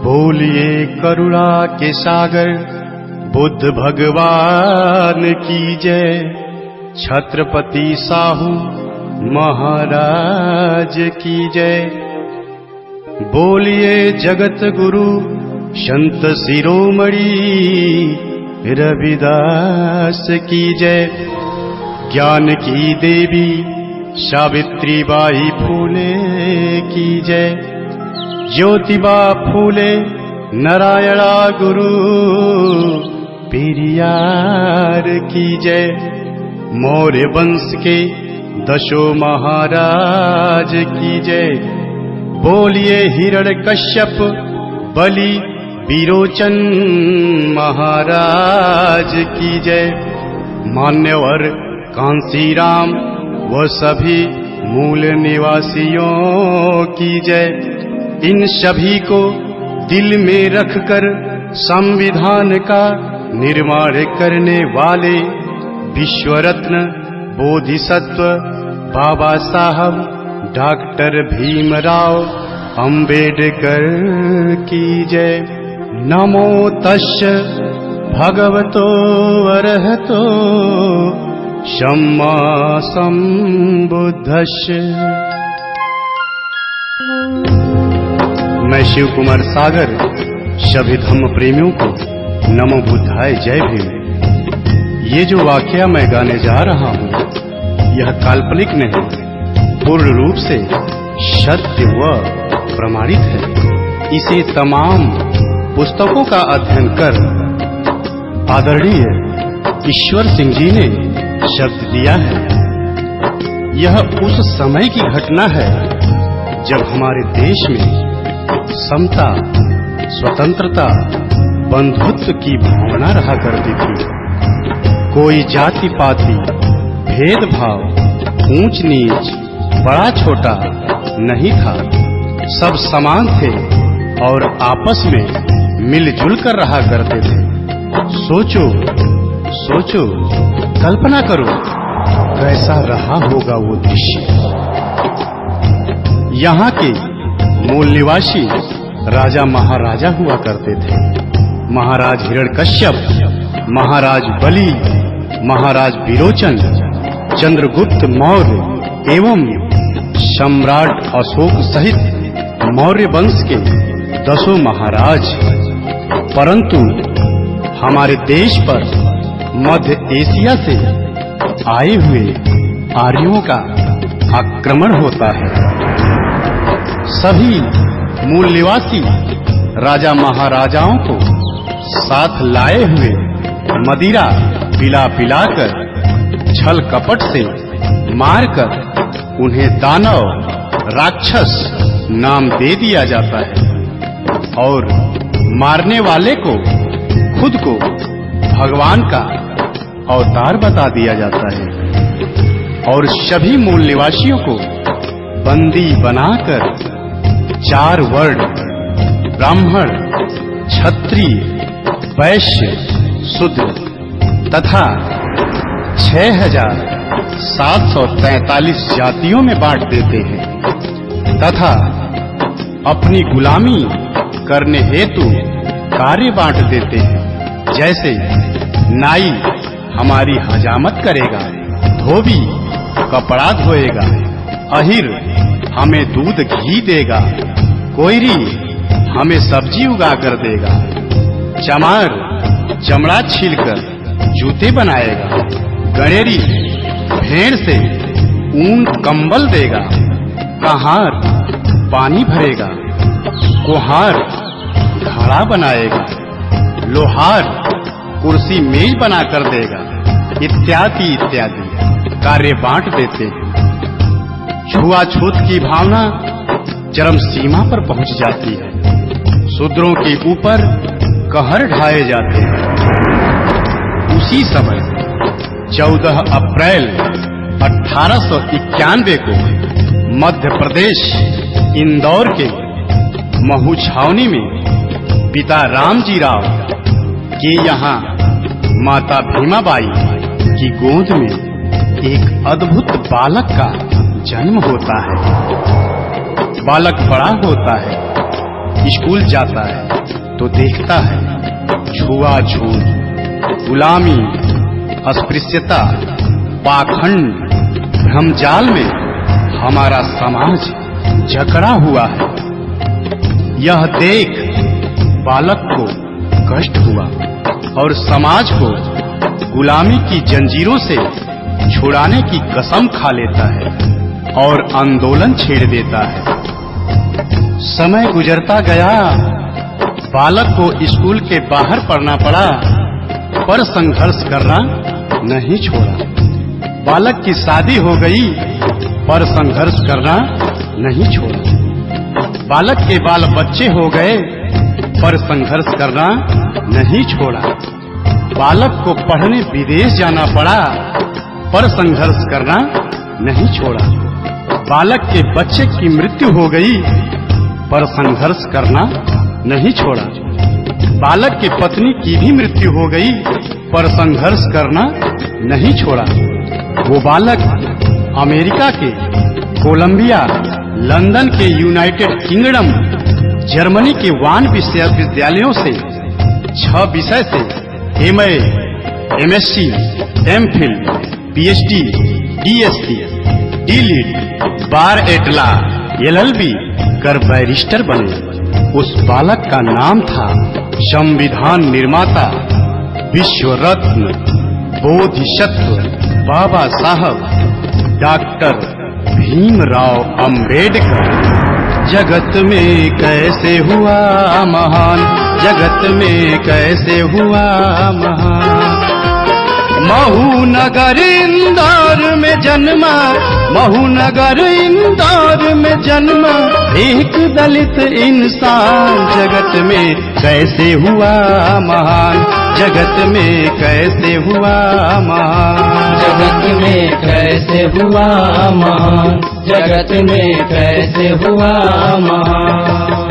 बोलिए करुणा के सागर बुद्ध भगवान की जय। छत्रपति साहू महाराज की जय। बोलिए जगत गुरु संत शिरोमणि रविदास की जय। ज्ञान की देवी सावित्रीबाई फूले की जय। ज्योतिबा फूले नारायणा गुरु पेरियार की जय। मौर्य वंश के दशों महाराज की जय। बोलिए हिरण्यकश्यप बलि विरोचन महाराज की जय। मान्यवर कांसीराम व सभी मूल निवासियों की जय। इन सभी को दिल में रखकर संविधान का निर्माण करने वाले विश्वरत्न बोधिसत्व बाबा साहब डॉक्टर भीमराव अंबेडकर की जय। नमो तस्य भगवतो अरहतो सम्मा संबुद्धस्य। मैं शिव कुमार सागर सभी धम्म प्रेमियों को नमो बुद्धाय जय भीम। ये जो वाकया मैं गाने जा रहा हूँ यह काल्पनिक नहीं, पूर्ण रूप से सत्य व प्रमाणित है। इसे तमाम पुस्तकों का अध्ययन कर आदरणीय ईश्वर सिंह जी ने शब्द दिया है। यह उस समय की घटना है जब हमारे देश में समता, स्वतंत्रता, बंधुत्व की भावना रहा करती थी। कोई जाति पाति, भेदभाव, ऊंच नीच, बड़ा छोटा नहीं था। सब समान थे और आपस में मिलजुल कर रहा करते थे। सोचो सोचो, कल्पना करो कैसा रहा होगा वो दृश्य। यहाँ के मूल निवासी राजा महाराजा हुआ करते थे। महाराज हिरण्यकश्यप, महाराज बलि, महाराज विरोचन, चंद्रगुप्त मौर्य एवं सम्राट अशोक सहित मौर्य वंश के 10 महाराज। परंतु हमारे देश पर मध्य एशिया से आए हुए आर्यों का आक्रमण होता है। सभी मूल निवासी राजा महाराजाओं को साथ लाए हुए मदिरा पिला पिलाकर, छल कपट से मारकर उन्हें दानव, राक्षस नाम दे दिया जाता है और मारने वाले को खुद को भगवान का अवतार बता दिया जाता है। और सभी मूल निवासियों को बंदी बनाकर 4 वर्ण ब्राह्मण, क्षत्रिय, वैश्य, शूद्र तथा 6743 जातियों में बांट देते हैं तथा अपनी गुलामी करने हेतु कार्य बांट देते हैं। जैसे नाई हमारी हजामत करेगा, धोबी कपड़ा धोएगा, अहिर हमें दूध घी देगा, कोयरी हमें सब्जी उगा कर देगा, चमार चमड़ा छीलकर जूते बनाएगा, गणेरी भेड़ से ऊन कंबल देगा, कहार पानी भरेगा, कुम्हार घड़ा बनाएगा, लोहार कुर्सी मेज बना कर देगा, इत्यादि इत्यादि कार्य बांट देते हैं। छुआछूत की भावना चरम सीमा पर पहुंच जाती है। शूद्रों के ऊपर कहर ढाए जाते हैं। उसी समय 14 अप्रैल 1891 को मध्य प्रदेश इंदौर के महू छावनी में पिता रामजी राव के यहाँ माता भीमाबाई की गोद में एक अद्भुत बालक का जन्म होता है। बालक बड़ा होता है स्कूल जाता है तो देखता है छुआछूत, गुलामी, अस्पृश्यता, पाखंड, भ्रमजाल में हमारा समाज जकड़ा हुआ है। यह देख बालक को कष्ट हुआ और समाज को गुलामी की जंजीरों से छुड़ाने की कसम खा लेता है और आंदोलन छेड़ देता है। समय गुजरता गया, बालक को स्कूल के बाहर पढ़ना पड़ा, पर संघर्ष करना नहीं छोड़ा। बालक की शादी हो गई, पर संघर्ष करना नहीं छोड़ा। बालक के बाल बच्चे हो गए, पर संघर्ष करना नहीं छोड़ा। बालक को पढ़ने विदेश जाना पड़ा, पर संघर्ष करना नहीं छोड़ा। बालक के बच्चे की मृत्यु हो गई, पर संघर्ष करना नहीं छोड़ा। बालक की पत्नी की भी मृत्यु हो गई, पर संघर्ष करना नहीं छोड़ा। वो बालक अमेरिका के कोलंबिया, लंदन के यूनाइटेड किंगडम, जर्मनी के वान विश्वविद्यालयों से 6 विषय से MA, MSc, MPhil, PhD, DSc, DLitt, बार एट लॉ, LLB कर बैरिस्टर बने। उस बालक का नाम था संविधान निर्माता, विश्व रत्न, बोधिसत्व बाबा साहब डॉक्टर भीमराव अंबेडकर। जगत में कैसे हुआ महान, जगत में कैसे हुआ महान। महू नगर इंदौर में जन्मा, महू नगर इंदौर में जन्मा एक दलित इंसान। जगत में कैसे हुआ महान, जगत में कैसे हुआ महान। जगत में कैसे हुआ महान, जगत में कैसे हुआ महान।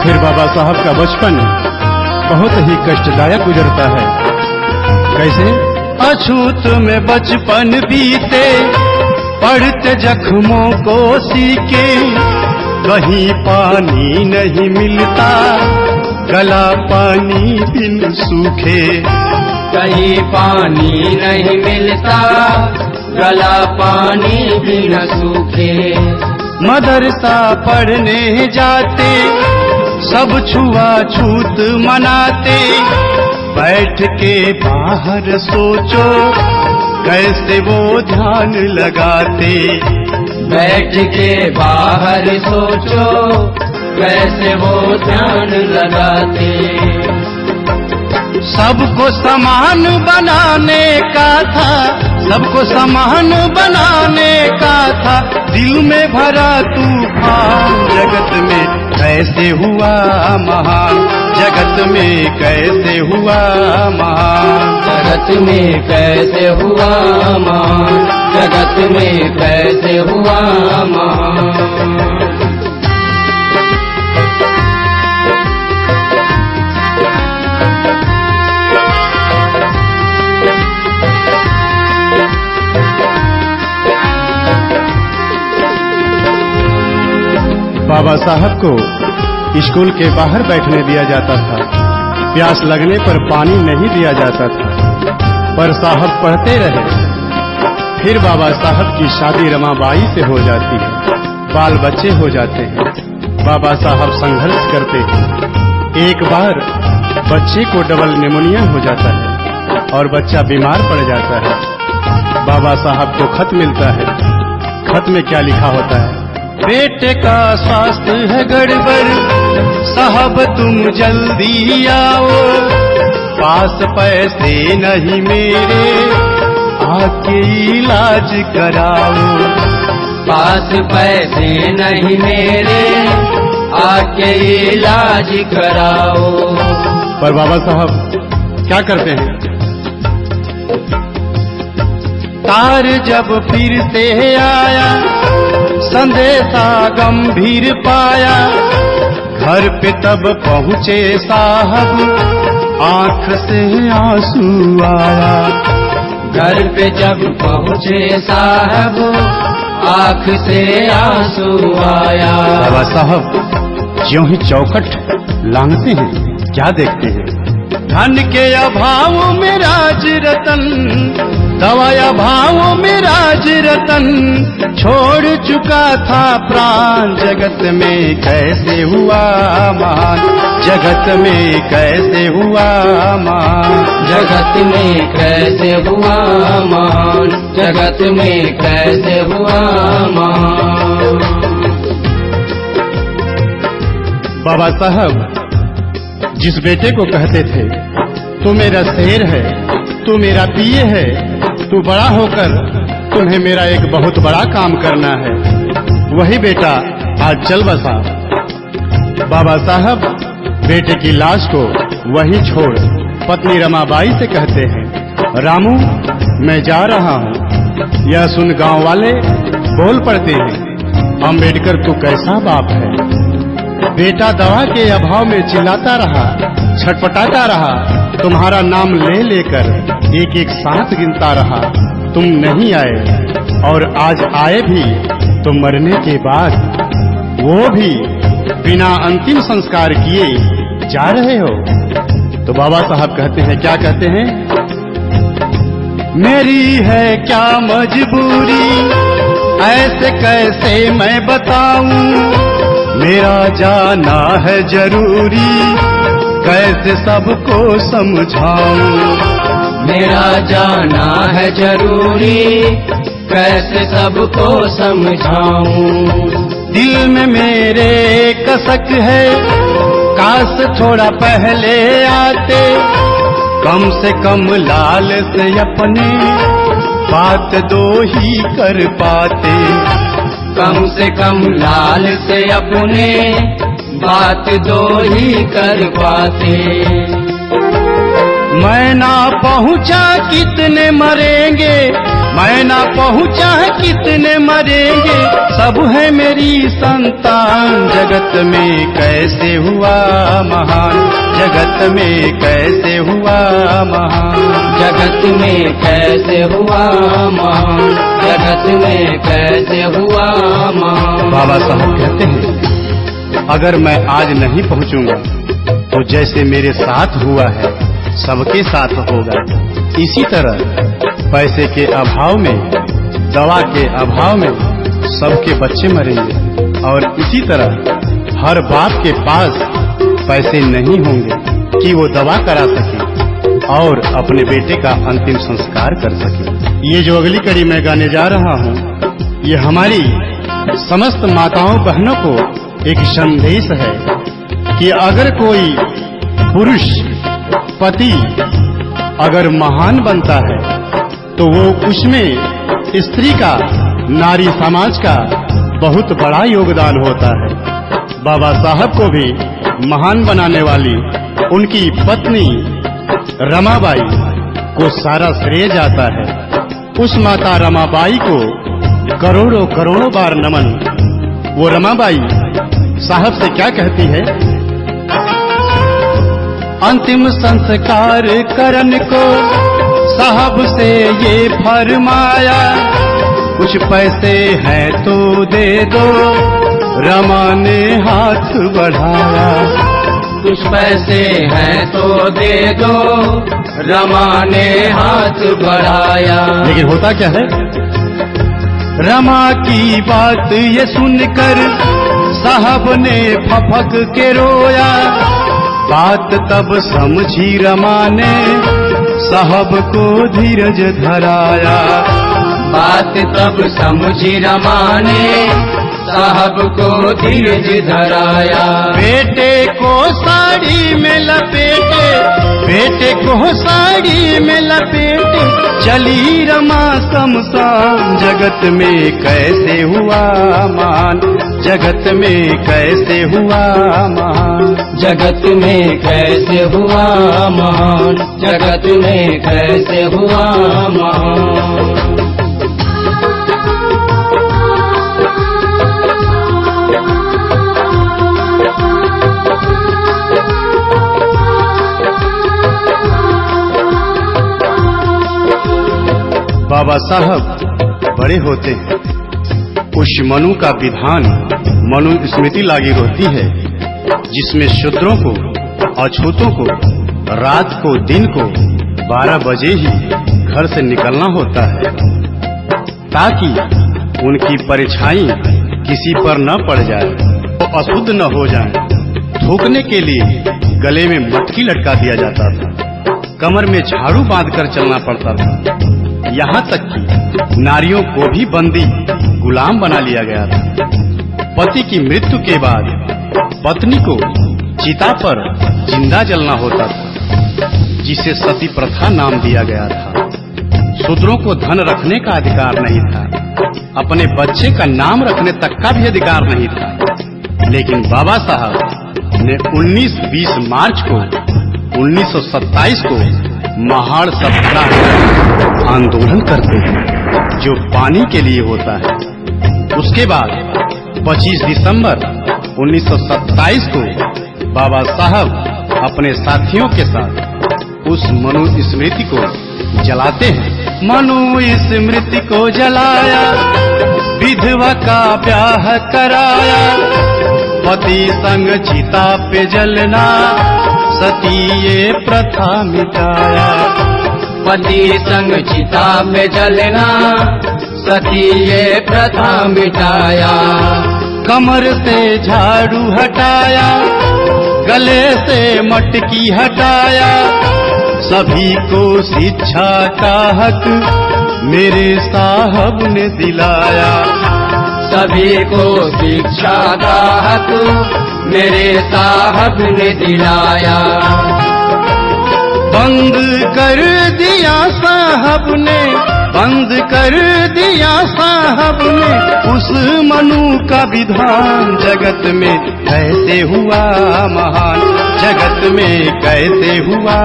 फिर बाबा साहब का बचपन बहुत ही कष्टदायक गुजरता है। कैसे? अछूत में बचपन बीते, पढ़ते जख्मों को सीके, कहीं पानी नहीं मिलता, गला पानी बिन सूखे। कहीं पानी नहीं मिलता, गला पानी बिन सूखे। मदरसा पढ़ने जाते, सब छुआछूत मनाते, बैठ के बाहर सोचो कैसे वो ध्यान लगाते। बैठ के बाहर सोचो कैसे वो ध्यान लगाते। सबको समान बनाने का था, सबको समान बनाने का था, दिल में भरा तूफान। जगत में कैसे हुआ महान, जगत में कैसे हुआ महान। जगत में कैसे हुआ महान, जगत में कैसे हुआ महान। बाबा साहब को स्कूल के बाहर बैठने दिया जाता था, प्यास लगने पर पानी नहीं दिया जाता था, पर साहब पढ़ते रहे। फिर बाबा साहब की शादी रमाबाई से हो जाती है, बाल बच्चे हो जाते हैं। बाबा साहब संघर्ष करते हैं। एक बार बच्चे को डबल निमोनिया हो जाता है और बच्चा बीमार पड़ जाता है। बाबा साहब को खत मिलता है। खत में क्या लिखा होता है? बेटे का स्वास्थ्य है गड़बड़, साहब तुम जल्दी आओ, पास पैसे नहीं मेरे, आके इलाज कराओ। पास पैसे नहीं मेरे, आके इलाज कराओ। पर बाबा साहब क्या करते हैं? तार जब फिर से आया, संदेशा गंभीर पाया, घर पे तब पहुँचे साहब, आंख से आंसू आया। घर पे जब पहुँचे साहब, आंख से आंसू आया। बाबा साहब ज्यों ही चौखट लांघते हैं, क्या देखते हैं? धन के अभाव में राज रतन, दवाया भाव में राज रतन, छोड़ चुका था प्राण। जगत में कैसे हुआ महान, जगत में कैसे हुआ महान, जगत में कैसे हुआ महान, जगत में कैसे हुआ महान। बाबा साहब जिस बेटे को कहते थे तू मेरा शेर है, तू मेरा पिए है, तू बड़ा होकर तुम्हें मेरा एक बहुत बड़ा काम करना है, वही बेटा आज चल बसा। बाबा साहब बेटे की लाश को वहीं छोड़ पत्नी रमाबाई से कहते हैं, रामू मैं जा रहा हूँ। यह सुन गांव वाले बोल पड़ते हैं, अम्बेडकर तू कैसा बाप है। बेटा दवा के अभाव में चिल्लाता रहा, छटपटाता रहा, तुम्हारा नाम ले लेकर एक एक सांस गिनता रहा, तुम नहीं आए और आज आए भी तो मरने के बाद, वो भी बिना अंतिम संस्कार किए जा रहे हो। तो बाबा साहब कहते हैं, क्या कहते हैं? मेरी है क्या मजबूरी, ऐसे कैसे मैं बताऊं, मेरा जाना है जरूरी, कैसे सबको समझाऊं। मेरा जाना है जरूरी, कैसे सबको समझाऊं। दिल में मेरे कसक है, काश थोड़ा पहले आते, कम से कम लाल से अपने बात दो ही कर पाते। कम से कम लाल से अपने बात दो ही कर पाते। मैं ना पहुँचा कितने मरेंगे, मैं ना पहुँचा कितने मरेंगे, सब है मेरी संतान। जगत में कैसे हुआ महान, जगत में कैसे हुआ महान, जगत में कैसे हुआ महान, जगत में कैसे हुआ महान। बाबा साहब कहते हैं, अगर मैं आज नहीं पहुँचूंगा तो जैसे मेरे साथ हुआ है सबके साथ होगा। इसी तरह पैसे के अभाव में, दवा के अभाव में सबके बच्चे मरेंगे और इसी तरह हर बाप के पास पैसे नहीं होंगे कि वो दवा करा सके और अपने बेटे का अंतिम संस्कार कर सके। ये जो अगली कड़ी मैं गाने जा रहा हूँ, ये हमारी समस्त माताओं बहनों को एक संदेश है कि अगर कोई पुरुष पति अगर महान बनता है तो वो उसमें स्त्री का, नारी समाज का बहुत बड़ा योगदान होता है। बाबा साहब को भी महान बनाने वाली उनकी पत्नी रमाबाई को सारा श्रेय जाता है। उस माता रमाबाई को करोड़ों करोड़ों बार नमन। वो रमाबाई साहब से क्या कहती है? अंतिम संस्कार करन को साहब से ये फरमाया, कुछ पैसे हैं तो दे दो, रमा ने हाथ बढ़ाया। कुछ पैसे हैं तो दे दो, रमा ने हाथ बढ़ाया। लेकिन होता क्या है? रमा की बात ये सुनकर साहब ने फपक के रोया। बात तब समझी रमा ने, साहब को धीरज धराया। बात तब समझी रमा ने, साहब को धीरज धराया। बेटे को साड़ी में लपेटे, बेटे को साड़ी में लपेटे चली रमा शमशान। जगत में कैसे हुआ मान, जगत में कैसे हुआ मान, जगत में कैसे हुआ मान, जगत में कैसे हुआ मान। बाबा साहब बड़े होते हैं, उस मनु का विधान मनु स्मृति लागी होती है, जिसमें शूद्रों को, अछूतों को रात को दिन को 12 बजे ही घर से निकलना होता है, ताकि उनकी परछाई किसी पर न पड़ जाए, वो अशुद्ध न हो जाए। थूकने के लिए गले में मटकी लटका दिया जाता था, कमर में झाड़ू बांधकर चलना पड़ता था। यहाँ तक कि नारियों को भी बंदी गुलाम बना लिया गया था। पति की मृत्यु के बाद पत्नी को चिता पर जिंदा जलना होता था, जिसे सती प्रथा नाम दिया गया था। शूद्रों को धन रखने का अधिकार नहीं था, अपने बच्चे का नाम रखने तक का भी अधिकार नहीं था। लेकिन बाबा साहब ने 19-20 मार्च को 1927 को महाड़ सत्याग्रह आंदोलन करते हैं, जो पानी के लिए होता है। उसके बाद 25 दिसंबर 1927 को बाबा साहब अपने साथियों के साथ उस मनु स्मृति को जलाते हैं। मनु स्मृति को जलाया, विधवा का ब्याह कराया, पति संग चिता पे जलना, सती ये प्रथा मिटाया। पति संग चिता पे जलना, सती ये प्रथा मिटाया। कमर से झाड़ू हटाया, गले से मटकी हटाया, सभी को शिक्षा का हक मेरे साहब ने दिलाया। सभी को शिक्षा का हक मेरे साहब ने दिलाया। बंद कर दिया साहब ने, बंद कर दिया साहब ने उस मनु का विधान। जगत में कैसे हुआ महान, जगत में कैसे हुआ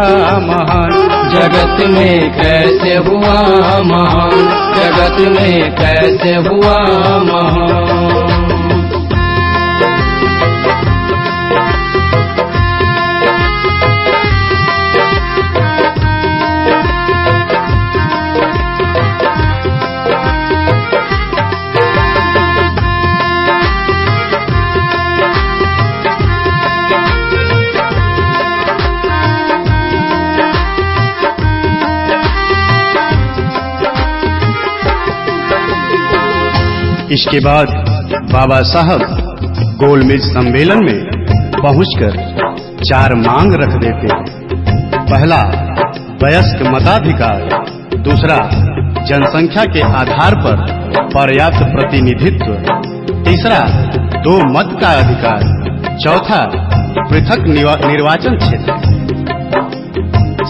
महान, जगत में कैसे हुआ महान, जगत में कैसे हुआ महान। इसके बाद बाबा साहब गोलमेज सम्मेलन में पहुंचकर 4 मांग रख देते हैं। पहला, वयस्क मताधिकार। दूसरा, जनसंख्या के आधार पर पर्याप्त प्रतिनिधित्व। तीसरा, 2 मत का अधिकार। चौथा, पृथक निर्वाचन क्षेत्र।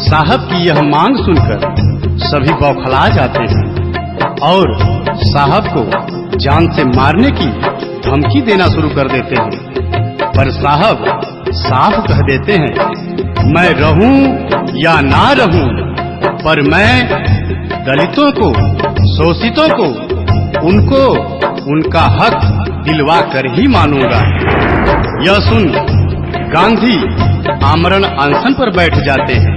साहब की यह मांग सुनकर सभी बौखला जाते हैं और साहब को जान से मारने की धमकी देना शुरू कर देते हैं। पर साहब साफ कह देते हैं, मैं रहूं या ना रहूं, पर मैं दलितों को, शोषितों को, उनको उनका हक दिलवा कर ही मानूंगा। यह सुन गांधी आमरण अनशन पर बैठ जाते हैं।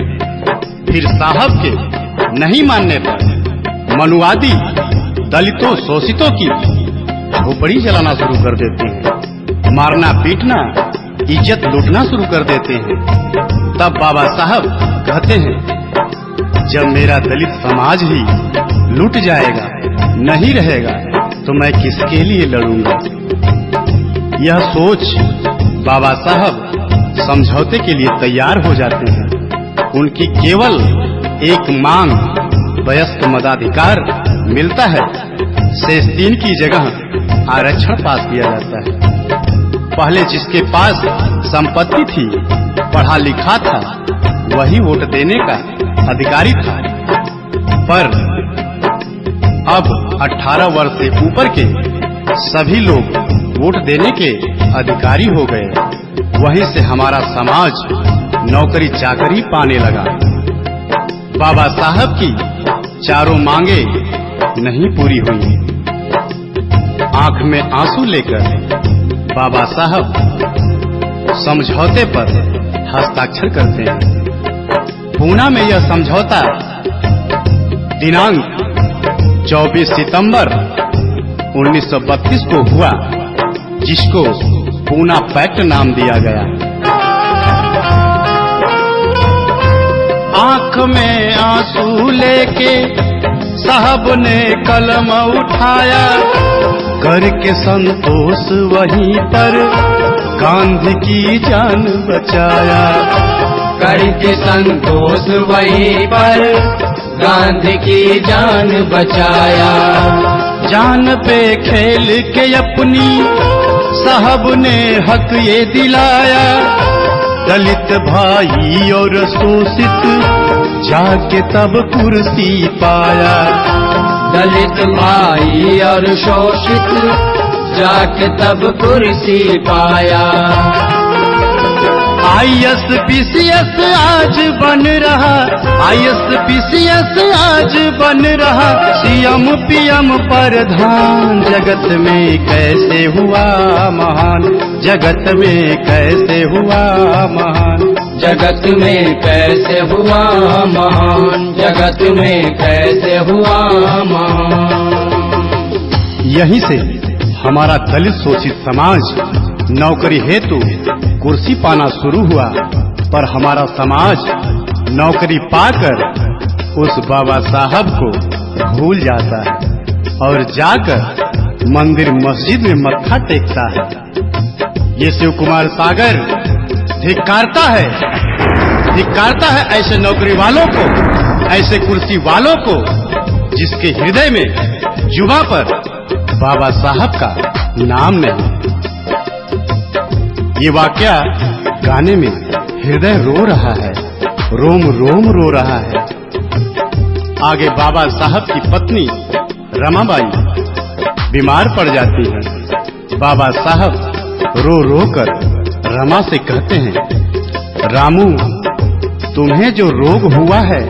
फिर साहब के नहीं मानने पर मनुवादी दलितों, शोषितों की झोपड़ी जलाना शुरू कर देते हैं, मारना पीटना, इज्जत लूटना शुरू कर देते हैं। तब बाबा साहब कहते हैं, जब मेरा दलित समाज ही लूट जाएगा, नहीं रहेगा, तो मैं किसके लिए लड़ूंगा। यह सोच बाबा साहब समझौते के लिए तैयार हो जाते हैं। उनकी केवल एक मांग, वयस्क मताधिकार मिलता है। शेष 3 की जगह आरक्षण पास किया जाता है। पहले जिसके पास संपत्ति थी, पढ़ा लिखा था, वही वोट देने का अधिकारी था। पर अब 18 वर्ष से ऊपर के सभी लोग वोट देने के अधिकारी हो गए। वहीं से हमारा समाज नौकरी चाकरी पाने लगा। बाबा साहब की चारों मांगे नहीं पूरी हुई। आंख में आंसू लेकर बाबा साहब समझौते पर हस्ताक्षर करते हैं। पूना में यह समझौता दिनांक 24 सितंबर 1932 को हुआ, जिसको पूना पैक्ट नाम दिया गया। आंख में आंसू लेके साहब ने कलम उठाया, करके संतोष वहीं पर गांधी की जान बचाया। करके संतोष वहीं पर गांधी की जान बचाया। जान पे खेल के अपनी साहब ने हक ये दिलाया, दलित भाई और शोषित जाके तब कुर्सी पाया। दलित भाई और शोषित जाके तब कुर्सी पाया। IAS PCS आज बन रहा, IAS PCS आज बन रहा, CM PM प्रधान। जगत में कैसे हुआ महान, जगत में कैसे हुआ महान, जगत में कैसे हुआ महान, जगत में कैसे हुआ महान। यहीं से हमारा दलित शोषित समाज नौकरी हेतु कुर्सी पाना शुरू हुआ, पर हमारा समाज नौकरी पाकर उस बाबा साहब को भूल जाता है और जाकर मंदिर मस्जिद में मत्था टेकता है। ये शिव कुमार सागर धिक्कारता है ऐसे नौकरी वालों को, ऐसे कुर्सी वालों को, जिसके हृदय में जुबां पर बाबा साहब का नाम नहीं। ये वाकया गाने में हृदय रो रहा है, रोम रोम रो रहा है। आगे बाबा साहब की पत्नी रमाबाई बीमार पड़ जाती है। बाबा साहब रो रो कर रमा से कहते हैं, रामू, तुम्हें जो रोग हुआ है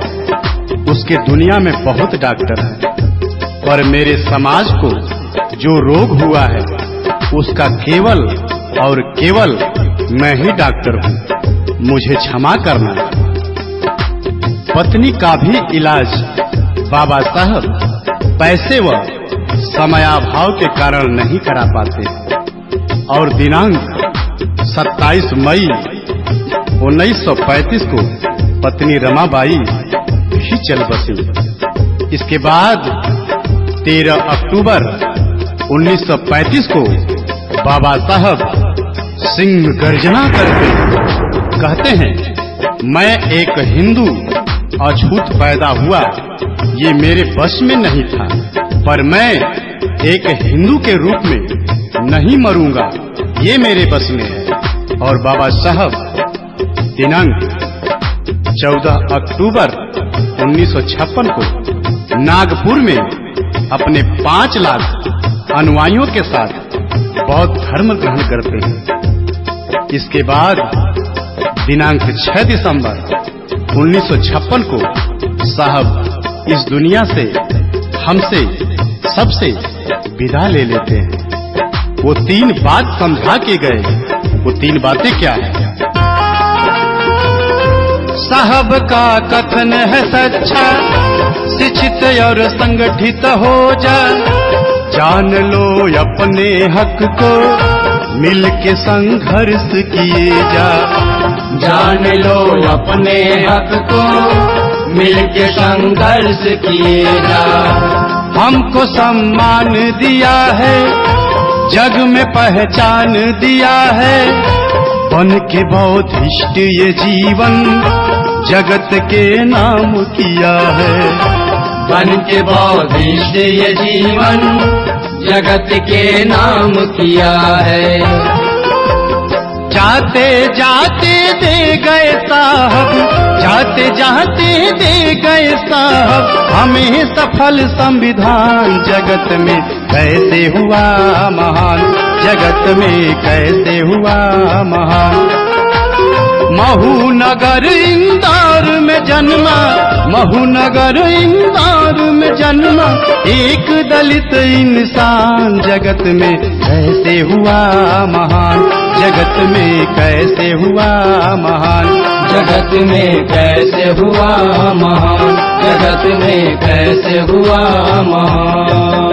उसके दुनिया में बहुत डॉक्टर हैं, पर मेरे समाज को जो रोग हुआ है उसका केवल और केवल मैं ही डॉक्टर हूँ, मुझे क्षमा करना। पत्नी का भी इलाज बाबा साहब पैसे व समयाभाव के कारण नहीं करा पाते और दिनांक 27 मई 1935 को पत्नी रमाबाई भी चल बसी। इसके बाद 13 अक्टूबर 1935 को बाबा साहब सिंह गर्जना करके कहते हैं, मैं एक हिंदू अछूत पैदा हुआ, ये मेरे बस में नहीं था, पर मैं एक हिंदू के रूप में नहीं मरूंगा, ये मेरे बस में है। और बाबा साहब दिनांक 14 अक्टूबर 1956 को नागपुर में अपने 5 लाख अनुयायियों के साथ बौद्ध धर्म ग्रहण करते हैं। इसके बाद दिनांक 6 दिसंबर 1956 को साहब इस दुनिया से हमसे सबसे विदा ले लेते हैं। वो 3 बात समझा के गए, वो 3 बातें क्या है? साहब का कथन है सच्चा, शिक्षित और संगठित हो जा, जान लो अपने हक को, मिल के संघर्ष किए जा। जान लो अपने हक को, मिल के संघर्ष किए जा। हमको सम्मान दिया है, जग में पहचान दिया है, बन के बौद्धिष्ट ये जीवन जगत के नाम किया है। बन के बौद्धिष्ट ये जीवन जगत के नाम किया है। जाते जाते दे गए साहब, जाते जाते दे गए साहब, हमें सफल संविधान। जगत में कैसे हुआ महान, जगत में कैसे हुआ महान। महू नगर इंदौर में जन्मा, महू नगर इंदौर में जन्मा एक दलित इंसान। जगत में कैसे हुआ महान, जगत में कैसे हुआ महान, जगत में कैसे हुआ महान, जगत रात में कैसे हुआ महान।